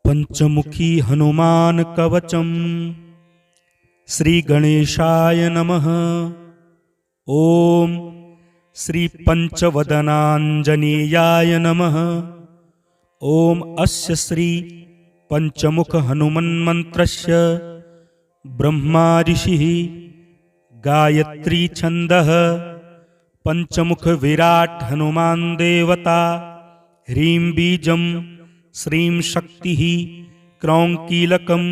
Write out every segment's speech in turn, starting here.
पंचमुखी हनुमान कवचम। श्री गणेशाय नमः। ओम श्री पंचवदनांजनेयाय नमः। ओम अस्य श्री पंचमुख हनुमन्मन्त्रस्य ब्रह्मा ऋषिः गायत्री छन्दः पंचमुख विराट हनुमान देवता। ह्रीं बीजं श्रीं शक्तिः क्रौं कीलकं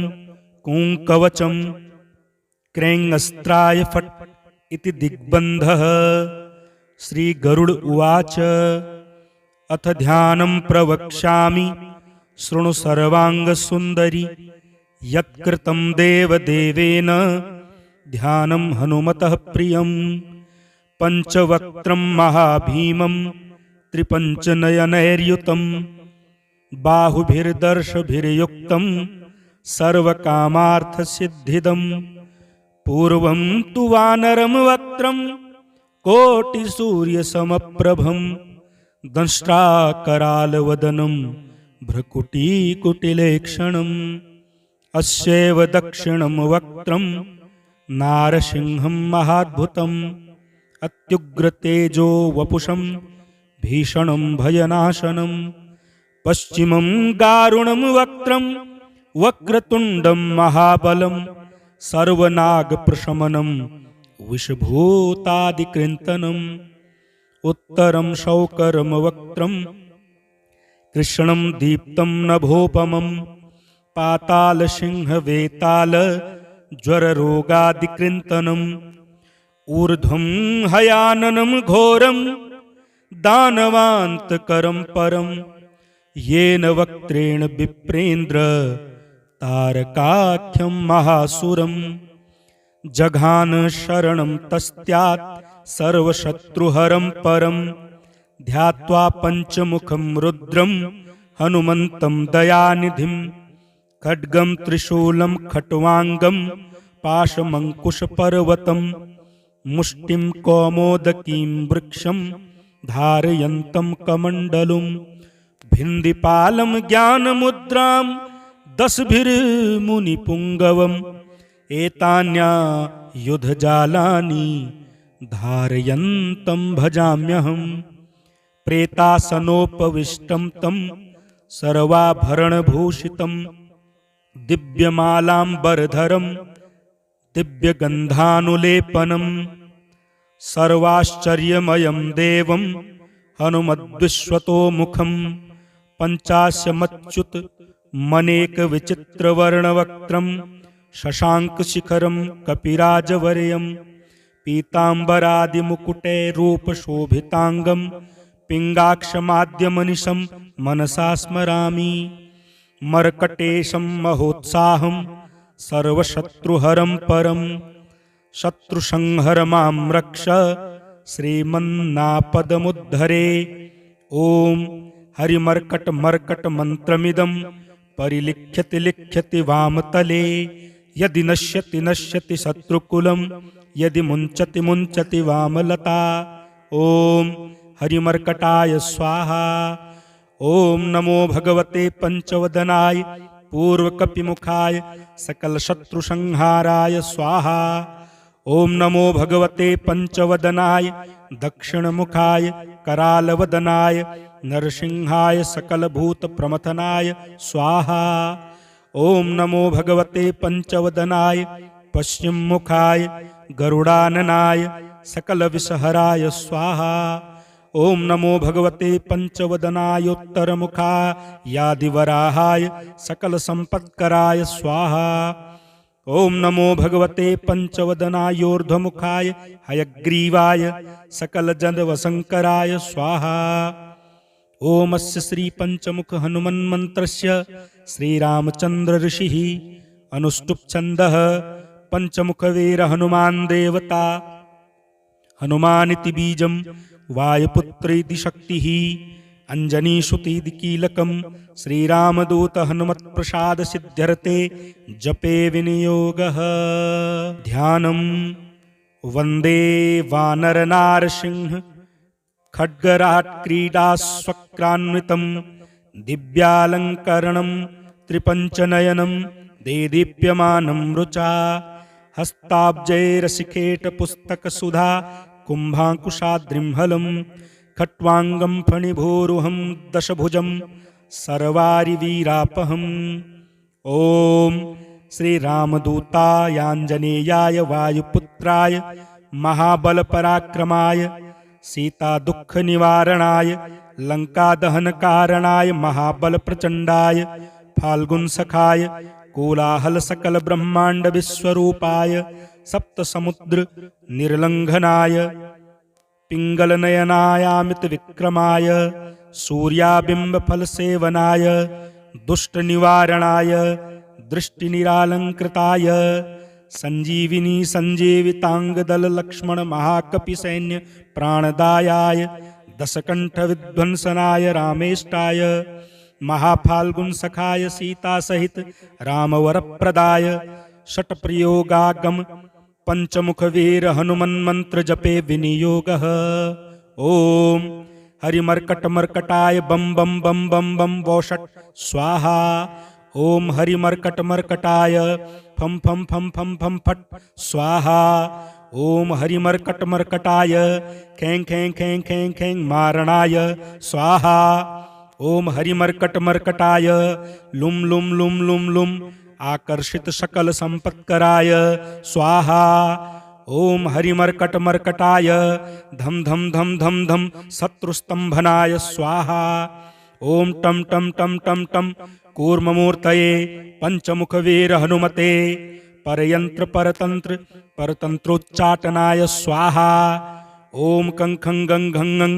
कूं कवचं क्रें अस्त्राय फट् इति दिग्बन्धः। श्री गरुड उवाच अथ ध्यानं प्रवक्ष्यामि शृणु सर्वांगसुन्दरि यत्कृतं देवदेवेन ध्यानं हनुमतः प्रियं। पंचवक्त्रं महाभीमं त्रिपञ्चनयनैर्युतं बाहुभिर्दर्शभिर्युक्तं सर्वकामार्थसिद्धिदं। पूर्वं तु वानरं वक्त्रं कोटिसूर्यसमप्रभं दंष्ट्राकरालवदनं भ्रकुटीकुटिलेक्षणम्। अस्यैव दक्षिणं वक्त्रं नारसिंहं महाद्भुतम् अत्युग्रतेजो वपुषं भीषणं भयनाशनं। पश्चिमं गारुणं वक्त्रं वक्रतुण्डं महाबलं सर्वनागप्रशमनं विषभूतादिकृन्तनम्। उत्तरं शौकरं वक्त्रं कृष्णं दीप्तं नभोपमं पातालसिंहवेताल ज्वररोगादिकृन्तनम्। ऊर्ध्वं हयाननं घोरं दानवान्तकरं परं येन वक्त्रेण विप्रेन्द्र तारकाख्यं महासुरं। जघान शरणं तस्त्यात् सर्वशत्रुहरं परं ध्यात्वा पंचमुखं रुद्रं हनुमन्तं दयानिधिं। खड्गं त्रिशूलं खट्वाङ्गं पाशमङ्कुशपर्वतं मुष्टिं कौमोदकीं वृक्षं धारयन्तं कमण्डलुं। भिन्दिपालं ज्ञानमुद्रां दशभिर्मुनिपुङ्गवम् एतान्यायुधजालानि धारयन्तं भजाम्यहं। प्रेतासनोपविष्टं तं सर्वाभरणभूषितं दिव्यमालाम्बरधरं दिव्यगन्धानुलेपनं। सर्वाश्चर्यमयं देवं हनुमद्विश्वतोमुखं पञ्चास्यमच्युत मनेकविचित्रवर्णवक्त्रं शशाङ्कशिखरं कपिराजवर्यं। पीताम्बरादिमुकुटैरूपशोभिताङ्गं पिङ्गाक्षमाद्यमनिशं मनसा स्मरामि। मर्कटेशं महोत्साहं सर्वशत्रुहरं परं शत्रुसंहर मां रक्ष श्रीमन्नापदमुद्धरे। ॐ हरिमर्कटमर्कटमन्त्रमिदं परिलिख्यति लिख्यति वामतले। यदि नश्यति नश्यति शत्रुकुलं यदि मुञ्चति मुञ्चति वामलता। ॐ हरिमर्कटाय स्वाहा। ॐ नमो भगवते पंचवदनाय पूर्वकपिमुखाय सकलशत्रुसंहाराय स्वाहा। ॐ नमो भगवते पंचवदनाय दक्षिणमुखाय करालवदनाय नरसिंहाय सकलभूतप्रमथनाय स्वाहा। ॐ नमो भगवते पंचवदनाय पश्चिममुखाय गरुडाननाय सकलविषहराय स्वाहा। ॐ नमो भगवते पंचवदनायोत्तरमुखायादिवराहाय सकलसम्पत्कराय स्वाहा। ॐ नमो भगवते पंचवदनायोर्ध्वमुखाय हयग्रीवाय सकलजनवशङ्कराय स्वाहा। ॐ अस्य श्री पंचमुख हनुमन्मन्त्रस्य श्रीरामचन्द्र ऋषिः अनुष्टुप् छन्दः पंचमुखवीर हनुमान् देवता। हनुमानिति बीजं वायुपुत्रेति शक्तिः अंजनीसुतीति कीलकं श्रीरामदूत हनुमत्प्रसाद सिद्ध्यर्थे जपे विनियोगः। ध्यानं वन्दे वानरनारसिंह खड्गराट् क्रीडास्वक्रान्वितं दिव्यालङ्करणं त्रिपञ्चनयनं देदीप्यमानं रुचा हस्ताब्जैरसिखेटपुस्तकसुधा कुम्भाङ्कुशाद्रिंहलं खट्वाङ्गं फणिभूरुहं दशभुजं सर्वारिवीरापहम् ॐ श्रीरामदूतायाञ्जनेयाय वायुपुत्राय महाबलपराक्रमाय सीतादुःखनिवारणाय लङ्कादहनकारणाय महाबलप्रचण्डाय फाल्गुनसखाय कोलाहलसकलब्रह्माण्डविश्वरूपाय सप्तसमुद्रनिर्लङ्घनाय पिङ्गलनयनायामितविक्रमाय सूर्याबिम्बफलसेवनाय दुष्टनिवारणाय दृष्टिनिरालङ्कृताय सञ्जीविनी सञ्जीविताङ्गदललक्ष्मणमहाकपिसैन्य प्राणदायाय दशकण्ठविध्वंसनाय रामेष्टाय महाफाल्गुनसखाय सीतासहित रामवरप्रदाय षट्प्रयोगागम पंचमुखवीर हनुमन्मन्त्रजपे विनियोगः। ॐ हरिमर्कटमर्कटाय बम बम बम बम बम वौषट स्वाहा। ॐ हरिमर्कटमर्कटाय फम फम फम फम फम फट स्वाहा। ॐ हरिमर्कटमर्कटाय खें खें खें खें खें मारणाय स्वाहा। ॐ हरिमर्कटमर्कटाय लुम लुम लुम लुम लुम आकर्षित सकल संपत्कराय स्वाहा। ॐ हरिमर्कटमर्कटाय धम धम धम धम धम शत्रुस्तंभनाय स्वाहा। ॐ टम टम टम टम टम कूर्ममूर्तये पंचमुखवीर हनुमते परयंत्र परतंत्र परतंत्रोच्चाटनाय स्वाहा। ॐ कं खं गं घं ङं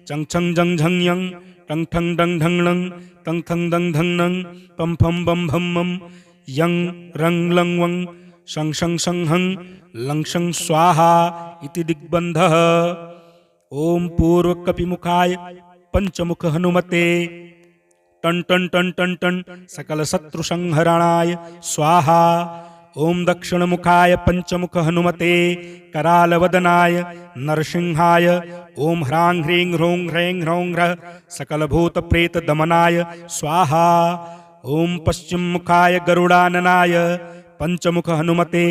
चं छं जं झं यं टं ठं डं ढं णं तं थं दं धं णं पं फं बं भं मं यं रं लं वं शं शं शं हं लं शं स्वाहा इति दिग्बन्धः। ॐ पूर्वकपिमुखाय पंचमुख हनुमते टन टन टन टन टन सकल शत्रु संहरणाय स्वाहा। ॐ दक्षिणमुखाय पंचमुख हनुमते करालवदनाय नरसिंहाय ॐ ह्रां ह्रीं ह्रूं ह्रैं ह्रौं ह्रः सकलभूतप्रेतदमनाय स्वाहा। ॐ पश्चिममुखाय गरुडाननाय पंचमुख हनुमते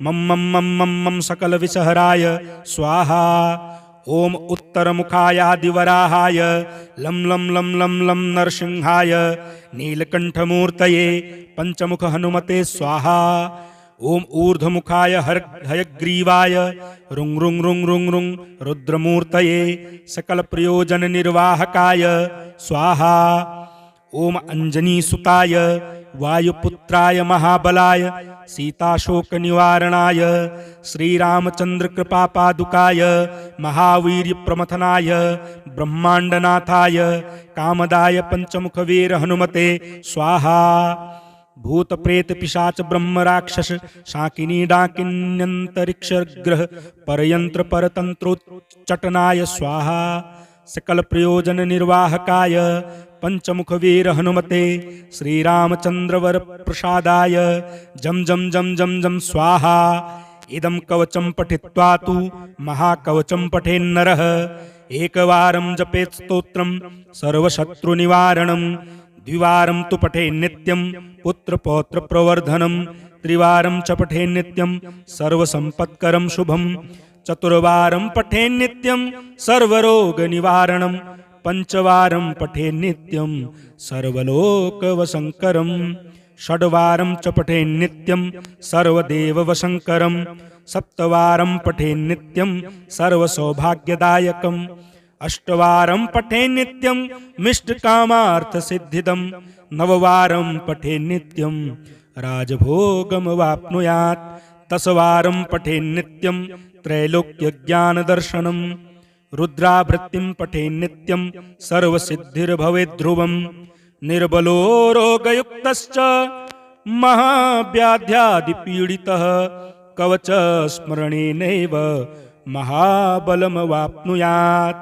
मम मम मम मम मम सकलविषहराय स्वाहा। ॐ उत्तरमुखायादिवराहाय लं लं लं लं लं नरसिंहाय नीलकण्ठमूर्तये पंचमुख हनुमते स्वाहा। ॐ ऊर्ध्वमुखाय हयग्रीवाय रुं रुं रुं रुं रुं रुद्रमूर्तये सकलप्रयोजननिर्वाहकाय स्वाहा। ॐ अञ्जनीसुताय वायुपुत्राय महाबलाय सीताशोकनिवारणाय श्रीरामचन्द्रकृपापादुकाय महावीर्यप्रमथनाय ब्रह्माण्डनाथाय कामदाय पंचमुखवीर हनुमते स्वाहा। भूतप्रेतपिशाच ब्रह्मराक्षस शाकिनी डाकिन्यन्तरिक्षग्रह परयंत्र परतंत्रोच्चटनाय स्वाहा। सकल प्रयोजन निर्वाहकाय पंचमुखवीर हनुमते श्रीरामचंद्रवर प्रसादाय जम जम जम जम जम स्वाहा। इदं कवचं पठित्वा तु महाकवचं पठेन्नरः एकवारं जपेत् स्तोत्रं सर्वशत्रुनिवारणं द्विवारं तु पठेन्नित्यं पुत्रपौत्रप्रवर्धनं त्रिवारं च पठेन्नित्यं सर्वसम्पत्करं शुभं चतुर्वारं पठेन्नित्यं सर्वरोगनिवारणं पंचवारं पठेन्नित्यं सर्वलोकवशङ्करं षड्वारं च पठेन्नित्यं सर्वदेववशङ्करं सप्तवारं पठेन्नित्यं सर्वसौभाग्यदायकं अष्टवारं पठेन्नित्यं मिष्टकामार्थसिद्धिदं नववारं पठेन्नित्यं राजभोगमवाप्नुयात् दशवारं पठेन्नित्यं त्रैलोक्यज्ञानदर्शनं रुद्रावृत्तिं पठेन्नित्यं सर्वसिद्धिर्भवेद्ध्रुवं निर्बलो रोगयुक्तश्च महाव्याध्यादिपीडितः कवचस्मरणेनैव महाबलमवाप्नुयात्।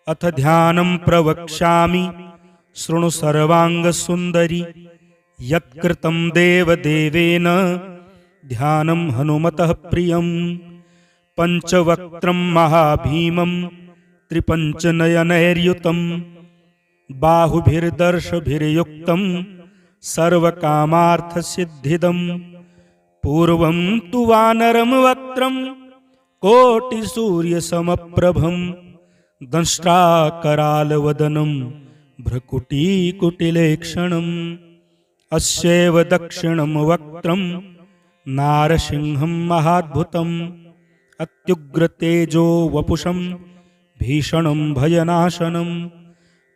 अथ ध्यानं प्रवक्ष्यामि शृणु सर्वाङ्गसुन्दरि यत्कृतं देवदेवेन ध्यानं हनुमतः प्रियं पंचवक्त्रं महाभीमं त्रिपञ्चनयनैर्युतं बाहुभिर्दर्शभिर्युक्तं सर्वकामार्थसिद्धिदम् पूर्वं तु वानरं वक्त्रं कोटिसूर्यसमप्रभं दंष्ट्राकरालवदनं भ्रकुटीकुटिलेक्षणम् अस्यैव दक्षिणं वक्त्रं नारसिंहं महाद्भुतम् अत्युग्रतेजो वपुषं भीषणं भयनाशनं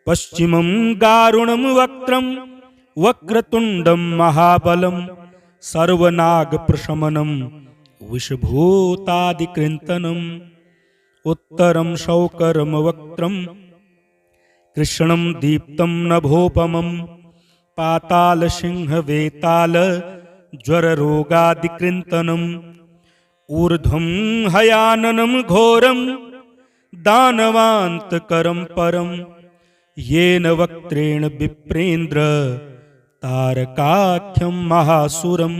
पश्चिमं गारुणं वक्त्रं वक्रतुण्डं महाबलं सर्वनागप्रशमनं विषभूतादिकृन्तनम् उत्तरं शौकरं वक्त्रं कृष्णं दीप्तं नभोपमं पातालसिंहवेताल ज्वररोगादिकृन्तनम् ऊर्ध्वं हयाननं घोरं दानवान्तकरं परं येन वक्त्रेण विप्रेन्द्र तारकाख्यं महासुरं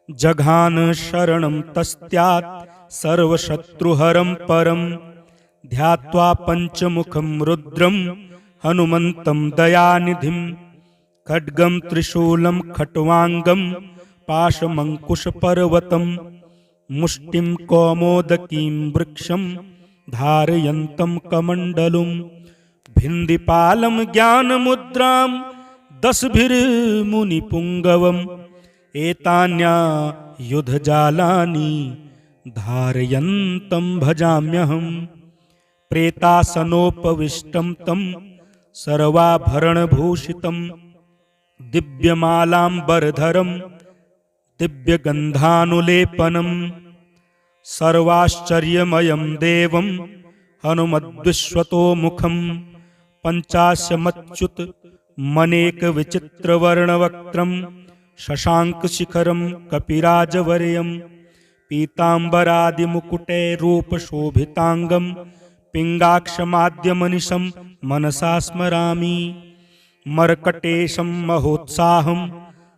जघान शरणं तस्त्यात् सर्वशत्रुहरं परं ध्यात्वा पञ्चमुखं रुद्रं हनुमन्तं दयानिधिं खड्गं त्रिशूलं खट्वाङ्गं पाशमङ्कुशपर्वतं मुष्टिं कौमोदकीं वृक्षं धारयन्तं कमण्डलुं भिन्दिपालं ज्ञानमुद्रां दशभिर्मुनिपुङ्गवम् एतान्यायुधजालानि धारयन्तं भजाम्यहम् प्रेतासनोपविष्टं तं सर्वाभरणभूषितं दिव्यमालाम्बरधरं दिव्यगन्धानुलेपनं सर्वाश्चर्यमयं देवं हनुमद्विश्वतोमुखं पञ्चास्यमच्युत मनेकविचित्रवर्णवक्त्रं शशाङ्कशिखरं कपिराजवर्यं पीताम्बरादिमुकुटैरूपशोभिताङ्गं पिङ्गाक्षमाद्यमनिशं मनसा स्मरामि मर्कटेशं महोत्साहं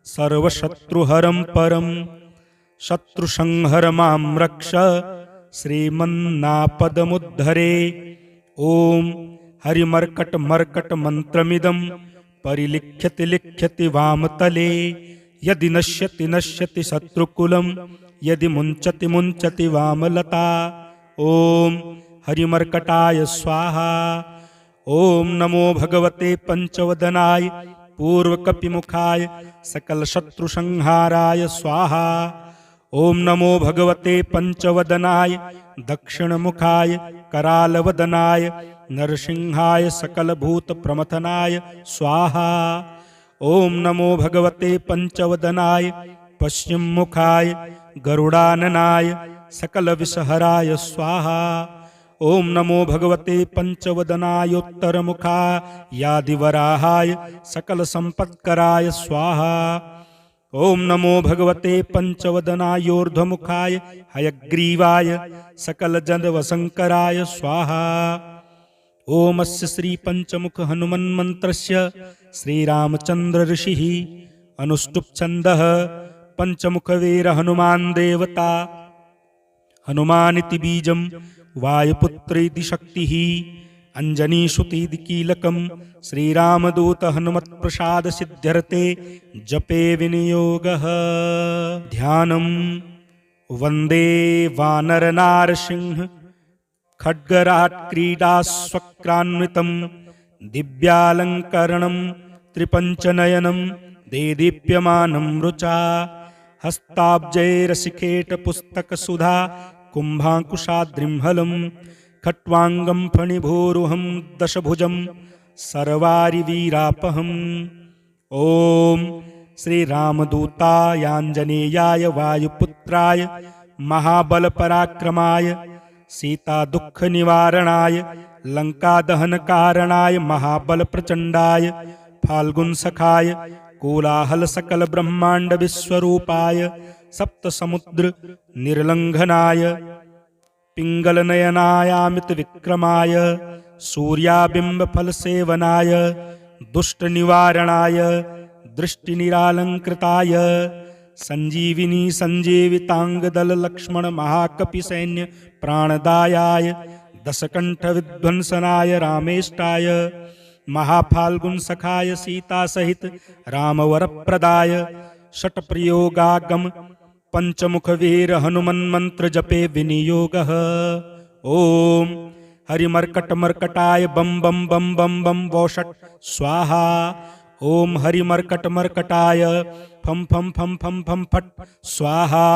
सर्वशत्रुहरं परं शत्रुसंहर मां रक्ष श्रीमन्नापदमुद्धरे ॐ हरिमर्कटमर्कटमन्त्रमिदं परिलिख्यति लिख्यति वामतले यदि नश्यति नश्यति शत्रुकुलं यदि मुञ्चति मुञ्चति वामलता ॐ हरिमर्कटाय स्वाहा ॐ नमो भगवते पंचवदनाय पूर्वकपिमुखाय सकलशत्रुसंहाराय स्वाहा ॐ नमो भगवते पंचवदनाय दक्षिणमुखाय करालवदनाय नरसिंहाय सकलभूतप्रमथनाय स्वाहा ॐ नमो भगवते पंचवदनाय पश्चिममुखाय गरुडाननाय सकलविषहराय स्वाहा ॐ नमो भगवते पंचवदनायोत्तरमुखायादिवराहाय सकलसम्पत्कराय स्वाहा ॐ नमो भगवते पंचवदनायोर्ध्वमुखाय हयग्रीवाय सकलजनवशङ्कराय स्वाहा ॐ अस्य श्रीपञ्चमुख हनुमन्मन्त्रस्य श्रीरामचन्द्र ऋषिः अनुष्टुप्छन्दः पंचमुखवीर हनुमान् देवता हनुमानिति बीजं वायुपुत्रेति शक्तिः अंजनीसुतीति कीलकं श्रीरामदूत हनुमत्प्रसाद सिद्ध्यर्थे जपे विनियोगः ध्यानं वन्दे वानरनारसिंह खड्गराट् क्रीडास्वक्रान्वितं दिव्यालङ्करणं त्रिपञ्चनयनं देदीप्यमानं रुचा हस्ताब्जैरसिकेटपुस्तकसुधा कुम्भाङ्कुशाद्रिंहलं खट्वाङ्गं फणिभूरुहं दशभुजं सर्वारिवीरापहम् ॐ श्रीरामदूतायाञ्जनेयाय वायुपुत्राय महाबलपराक्रमाय सीतादुःखनिवारणाय लङ्कादहनकारणाय महाबलप्रचण्डाय फाल्गुनसखाय कोलाहलसकलब्रह्माण्डविश्वरूपाय सप्तसमुद्र निर्लङ्घनाय पिङ्गलनयनायामितविक्रमाय सूर्याबिम्बफलसेवनाय दुष्टनिवारणाय दृष्टिनिरालङ्कृताय सञ्जीविनी सञ्जीविताङ्गदललक्ष्मणमहाकपिसैन्य प्राणदायाय दशकण्ठविध्वंसनाय रामेष्टाय महाफाल्गुन सखाय सीता सहित राम वर प्रदाय षट प्रयोगागम पंचमुख वीर हनुमन मंत्र जपे विनियोगः। ओम हरिमर्कट मर्कटाय बम बम बम बम बम वौषट स्वाहा। ओम हरिमर्कट मर्कटाय फम फम फम फम फम फट स्वाहा।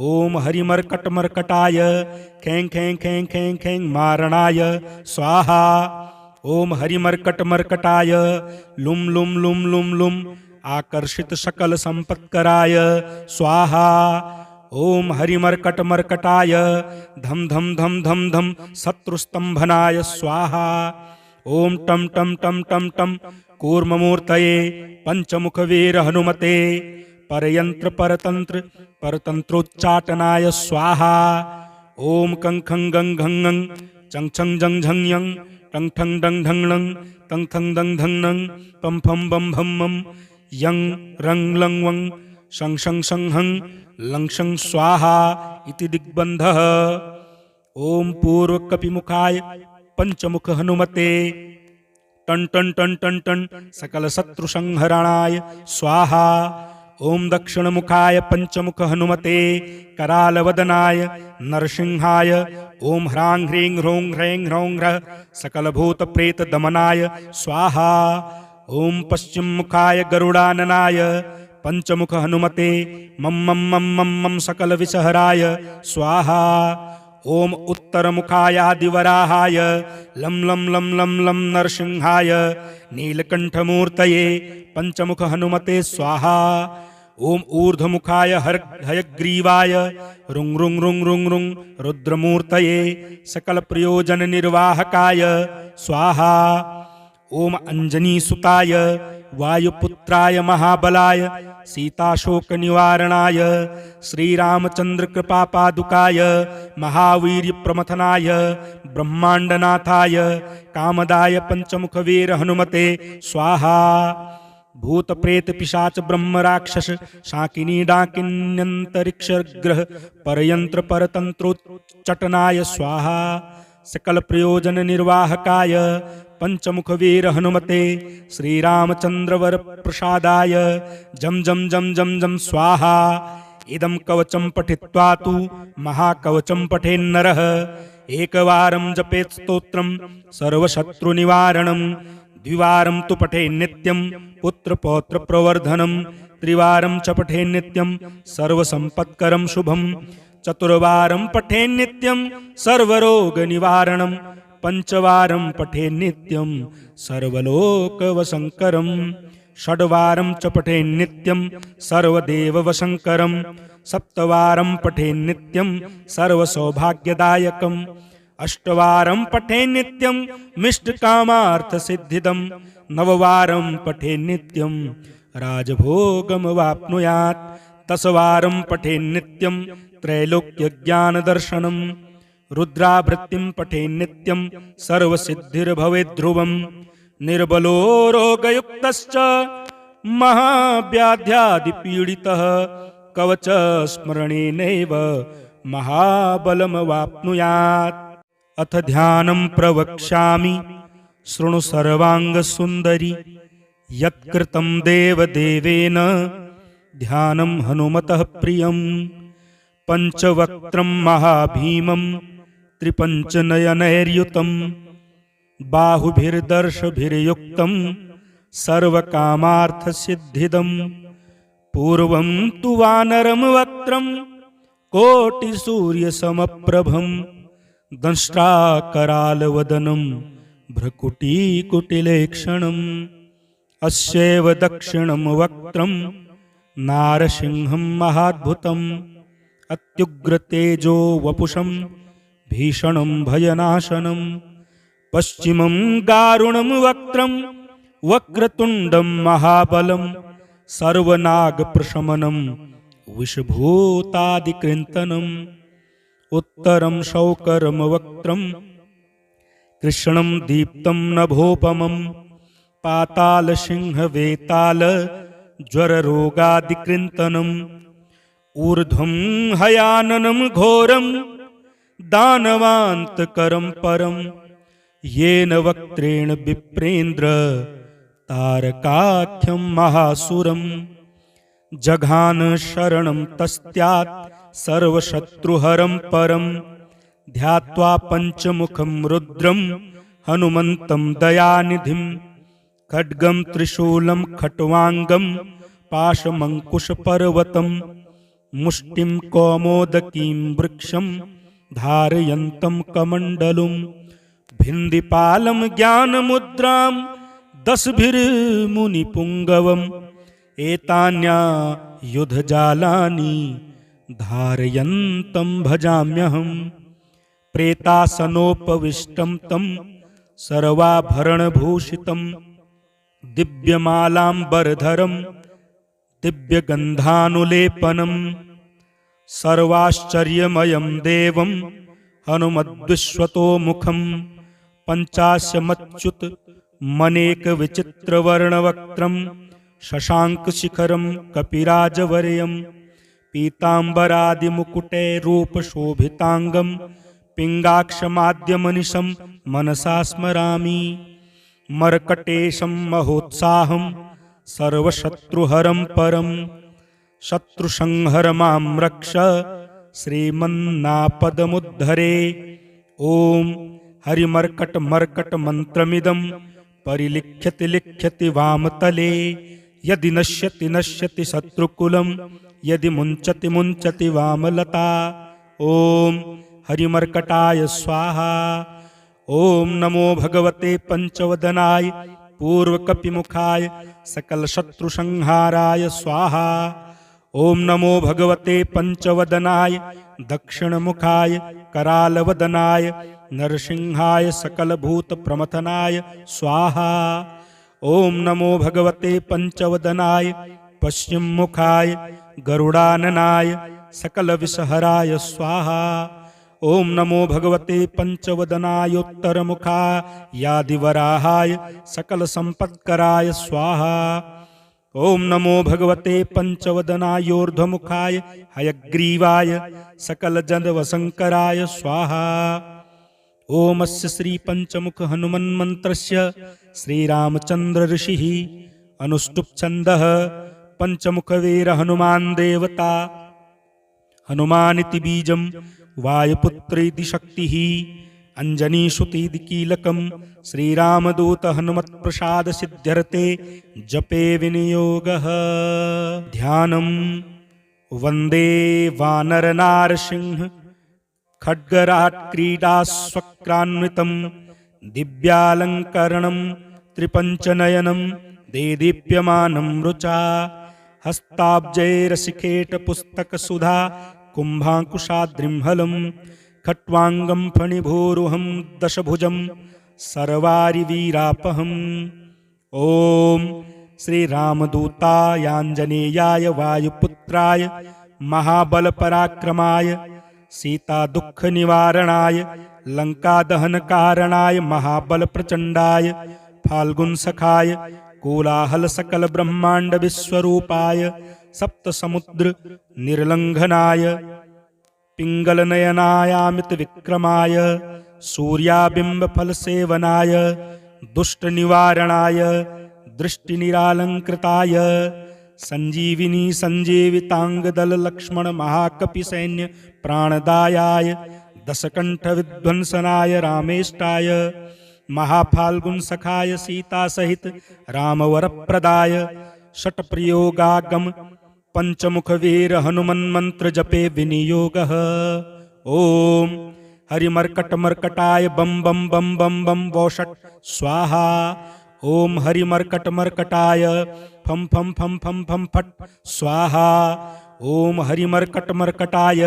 ओम हरिमर्कट मर्कटाय खें खें खें खें खें मारणाय स्वाहा। ओम हरिमर्कट मर्कटाय लुम लुम लुम लुम लुम आकर्षित सकल संपत्कराय स्वाहा। ओम हरिमर्कट मर्कटाय धम धम धम धम धम शत्रुस्तंभनाय स्वाहा। ओम टम टम टम टम टम कूर्ममूर्तये पंचमुख वीर हनुमते परयंत्र परतंत्र परतंत्रोच्चाटनाय स्वाहा। ओम कं खं गं घं ङं चं छं जं झं यं टं ठं डं ढं णं तं थं दं धं नं पं फं बं भं मं यं रं लं वं शं शं शं हं लं शं स्वाहा इति दिग्बन्धः। ओम पूर्वकपिमुखाय पंचमुख हनुमते टन टन टन टन टन सकल शत्रु संहरणाय स्वाहा। ओम दक्षिणमुखाय पंचमुख हनुमते करालवदनाय नरसिंहाय ओम ह्रां ह्रीं ह्रों ह्रैं ह्रौं ह्रः सकल भूत प्रेत दमनाय स्वाहा। ओम पश्चिम मुखाय गरुडाननाय पंचमुख हनुमते मम मम मम मम मम सकल विषहराय स्वाहा। ओम उत्तर मुखाय आदिवराहाय लं लं लं लं लं नरसिंहाय नीलकंठमूर्तये पंचमुख हनुमते स्वाहा। ओम ऊर्ध्वमुखाय हयग्रीवाय रुं रुं रुं रुं रुं रुद्रमूर्तये सकल प्रयोजन निर्वाहकाय स्वाहा। ओम अंजनीसुताय वायुपुत्राय महाबलाय सीताशोक निवारणाय श्रीरामचंद्र कृपापादुकाय महावीर्य प्रमथनाय ब्रह्मांडनाथाय कामदाय पंचमुख वीर हनुमते स्वाहा। भूत प्रेत पिशाच ब्रह्म राक्षस शाकिनी डाकिन्यंतरिक्ष ग्रह परयंत्र परतंत्रोच्चटनाय स्वाहा। सकल प्रयोजन निर्वाहकाय पंचमुख वीर हनुमते श्रीरामचंद्र वर प्रसादाय जम जम जम जम जम स्वाहा। इदं कवचं पठित्वा तु महाकवचं पठेन्नरः एकवारं जपेत् स्तोत्रं सर्वशत्रुनिवारणं द्विवारं तु पठेन्नित्यं पुत्रपौत्र प्रवर्धनं त्रिवारं च पठेन्नित्यं सर्वसम्पत्करं शुभं चतुर्वारं पठेन्नित्यं सर्वरोगनिवारणं पंचवारं पठेन्नित्यं सर्वलोकवशंकरं षड्वारं च पठेन्नित्यं सर्वदेववशंकरं सप्तवारं पठेन्नित्यं सर्वसौभाग्यदायकम् अष्टवारं पठेन्नित्यं मिष्टकामार्थसिद्धिदं नववारं पठेन्नित्यं राजभोगमवाप्नुयात् दशवारं पठेन्नित्यं त्रैलोक्यज्ञानदर्शनं रुद्रावृत्तिं पठेन्नित्यं सर्वसिद्धिर्भवेद्ध्रुवं निर्बलो रोगयुक्तश्च महाव्याध्यादिपीडितः कवचस्मरणेनैव महाबलमवाप्नुयात्। अथ ध्यानं प्रवक्ष्यामि शृणु सर्वाङ्गसुन्दरि यत्कृतं देवदेवेन ध्यानं हनुमतः प्रियं पंचवक्त्रं महाभीमं त्रिपञ्चनयनैर्युतं बाहुभिर्दर्शभिर्युक्तं सर्वकामार्थसिद्धिदं पूर्वं तु वानरं वक्त्रं कोटिसूर्यसमप्रभं दंष्ट्राकरालवदनं भ्रकुटीकुटिलेक्षणम् अस्यैव दक्षिणं वक्त्रं नारसिंहं महाद्भुतम् अत्युग्रतेजो वपुषं भीषणं भयनाशनं पश्चिमं गारुणं वक्त्रं वक्रतुण्डं महाबलं सर्वनागप्रशमनं विषभूतादिकृन्तनम् उत्तरं शौकरं वक्त्रं कृष्णं दीप्तं नभोपमं पातालसिंहवेताल ज्वररोगादिकृन्तनम् ऊर्ध्वं हयाननं घोरं दानवान्तकरं परं येन वक्त्रेण विप्रेन्द्र तारकाख्यं महासुरम् जघान शरणं तस्त्यात् सर्वशत्रुहरं परं ध्यात्वा पंचमुखं रुद्रं हनुमन्तं दयानिधिं खड्गं त्रिशूलं खट्वाङ्गं पाशमङ्कुशपर्वतं मुष्टिं कौमोदकीं वृक्षं धारयन्तं कमण्डलुं भिन्दिपालं ज्ञानमुद्रां दशभिर्मुनिपुङ्गवम् एतान्यायुधजालानि धारयन्तं भजाम्यहम् प्रेतासनोपविष्टं तं सर्वाभरणभूषितं दिव्यमालाम्बरधरं दिव्यगन्धानुलेपनं सर्वाश्चर्यमयं देवं हनुमद्विश्वतोमुखं पञ्चाशमच्युत मनेकविचित्रवर्णवक्त्रं शशाङ्कशिखरं कपिराजवर्यं पीताम्बरादिमुकुटैरूपशोभिताङ्गं पिङ्गाक्षमाद्यमनिशं मनसा स्मरामि मर्कटेशं महोत्साहं सर्वशत्रुहरं परं शत्रुसंहर मां रक्ष श्रीमन्नापदमुद्धरे। ॐ हरिमर्कटमर्कटमन्त्रमिदं परिलिख्यति लिख्यति वामतले यदि नश्यति नश्यति शत्रुकुलं यदि मुञ्चति मुञ्चति वामलता। ॐ हरिमर्कटाय स्वाहा। ॐ नमो भगवते पंचवदनाय पूर्वकपिमुखाय सकलशत्रुसंहाराय स्वाहा। ॐ नमो भगवते पंचवदनाय दक्षिणमुखाय करालवदनाय नरसिंहाय सकलभूतप्रमथनाय स्वाहा। ॐ नमो भगवते पंचवदनाय पश्चिममुखाय गरुडाननाय सकलविषहराय स्वाहा। ॐ नमो भगवते पंचवदनायोत्तरमुखायादिवराहाय सकलसम्पत्कराय स्वाहा। ॐ नमो भगवते पंचवदनायोर्ध्वमुखाय हयग्रीवाय सकलजनवशङ्कराय स्वाहा। ॐ अस्य श्री पंचमुख हनुमन्मन्त्रस्य श्रीरामचन्द्र ऋषिः अनुष्टुप् छन्दः पंचमुखवीर हनुमान् देवता हनुमानिति बीजं वायुपुत्रेति शक्तिः अंजनीसुतेति कीलकं श्रीरामदूत हनुमत्प्रसाद सिद्ध्यर्थे जपे विनियोगः। ध्यानं वन्दे वानरनारसिंह खड्गराट् क्रीडास्वक्रान्वितं दिव्यालङ्करणं त्रिपञ्चनयनं देदीप्यमानं रुचा हस्ताब्जैरसिखेटपुस्तकसुधा कुम्भाङ्कुशाद्रिंहलं खट्वाङ्गं फणिभूरुहं दशभुजं सर्वारिवीरापहम्। ॐ श्रीरामदूतायाञ्जनेयाय वायुपुत्राय महाबलपराक्रमाय सीतादुःखनिवारणाय लङ्कादहनकारणाय महाबलप्रचण्डाय फाल्गुनसखाय कोलाहलसकलब्रह्माण्डविश्वरूपाय सप्तसमुद्रनिर्लङ्घनाय पिङ्गलनयनायामितविक्रमाय सूर्याबिम्बफलसेवनाय दुष्टनिवारणाय दृष्टिनिरालङ्कृताय सञ्जीविनी सञ्जीविताङ्गदललक्ष्मणमहाकपिसैन्य प्राणदायाय दशकण्ठविध्वंसनाय रामेष्टाय महाफाल्गुनसखाय सीतासहित रामवरप्रदाय षट्प्रयोगागम पंचमुखवीर हनुमन्मन्त्र जपे विनियोगः। ॐ हरिमर्कटमर्कटाय बम बम बम बम बम वौषट् स्वाहा। ॐ हरिमर्कटमर्कटाय फम फम फम फम फम फट स्वाहा। ॐ हरिमर्कटमर्कटाय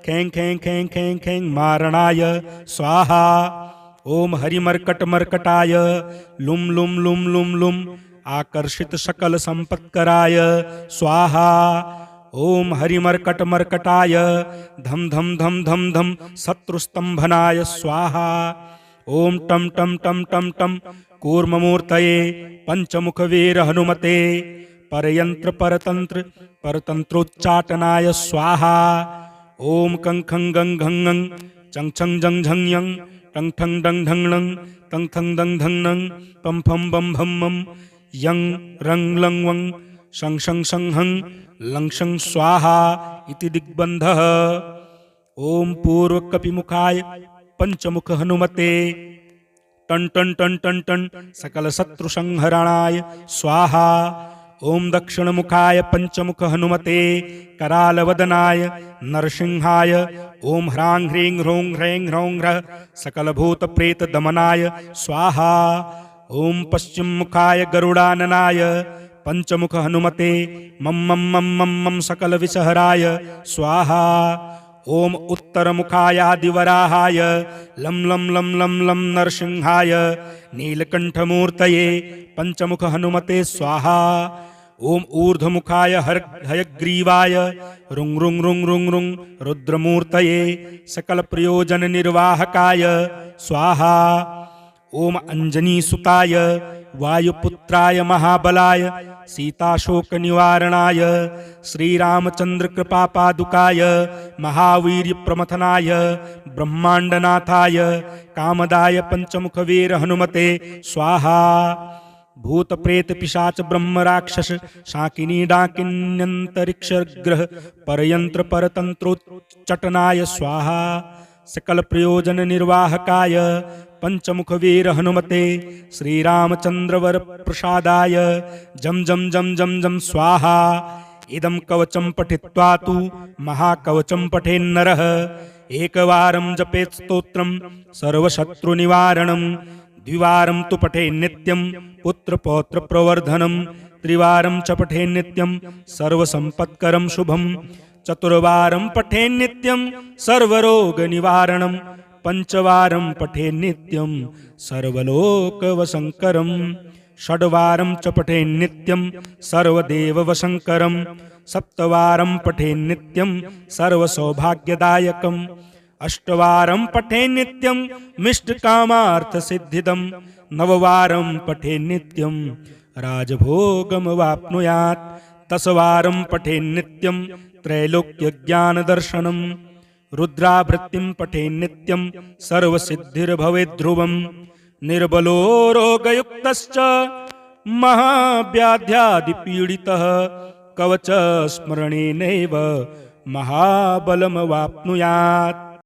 खें खें खें खें खें मारणाय स्वाहा। ॐ हरिमर्कटमर्कटाय लुम लुम लुम लुम लुम आकर्षित सकल संपत्कराय स्वाहा। ॐ हरिमर्कटमर्कटाय धम धम धम धम धम शत्रुस्तंभनाय स्वाहा। ॐ टम टम टम टम टम कूर्ममूर्तये पंचमुखवीर हनुमते परयंत्र परतंत्र परतंत्रोच्चाटनाय स्वाहा। ॐ कं खं गं घं गं चं छं जं झं यं टंग ठंग डंग ढंग नं टंग ठंग डंग ढंग नं पम फम बम भम मम यं रंग लंग वं शं शं शं हं लं शं स्वाहा इति दिग्बन्धः। ओम पूर्वकपिमुखाय पंचमुख हनुमते टन टन टन टन टन सकल शत्रु संहरणाय स्वाहा। ओम दक्षिणमुखाय पंचमुख हनुमते करालवदनाय नरसिंहाय ओम ह्रां ह्रीं ह्रूं ह्रैं ह्रौं ह्रः सकल भूत प्रेत दमनाय स्वाहा। ओम पश्चिममुखाय गरुडाननाय पंचमुख हनुमते मम मम मम मम मम सकल विषहराय स्वाहा। ओम उत्तरमुखाय आदिवराहाय लं लं लं लं लं नरसिंहाय नीलकंठमूर्तये पंचमुख हनुमते स्वाहा। ओम ऊर्ध्वमुखाय हयग्रीवाय रुं रुं रुं रुं रुं रुद्रमूर्तये सकल प्रयोजन निर्वाहकाय स्वाहा। ओम अंजनीसुताय वायुपुत्राय महाबलाय सीताशोक निवारणाय श्रीरामचंद्र कृपापादुकाय महावीर्य प्रमथनाय ब्रह्मांडनाथाय कामदाय पंचमुख वीर हनुमते स्वाहा। भूत प्रेत पिशाच ब्रह्म राक्षस शाकिनी डाकिन्यंतरिक्ष ग्रह परयंत्र परतंत्रोच्चटनाय स्वाहा। सकल प्रयोजन निर्वाहकाय पंचमुख वीर हनुमते श्रीरामचंद्र वर प्रसादाय जम जम जम जम जम स्वाहा। इदं कवचं पठित्वा तु महाकवचं पठेन्नरः एकवारं जपेत् स्तोत्रं सर्वशत्रुनिवारणं द्विवारं तु पठेन् नित्यं पुत्रपौत्र प्रवर्धनं त्रिवारं च पठेन् नित्यं सर्वसम्पत्करं शुभं चतुर्वारं पठेन् नित्यं सर्वरोगनिवारणं पंचवारं पठेन् नित्यं सर्वलोकवशङ्करं षड्वारं च पठेन् नित्यं सर्वदेववशङ्करं सप्तवारं पठेन् नित्यं सर्वसौभाग्यदायकम् अष्टवारं पठेन् नित्यं मिष्टकामार्थसिद्धिदं नववारं पठेन् नित्यं राजभोगमवाप्नुयात् दशवारं पठेन् नित्यं त्रैलोक्यज्ञानदर्शनं रुद्रावृत्तिं पठेन् नित्यं सर्वसिद्धिर्भवेत् ध्रुवं निर्बलो रोगयुक्तश्च महाव्याध्यादिपीडितः कवच स्मरणेनैव महाबलमवाप्नुयात्।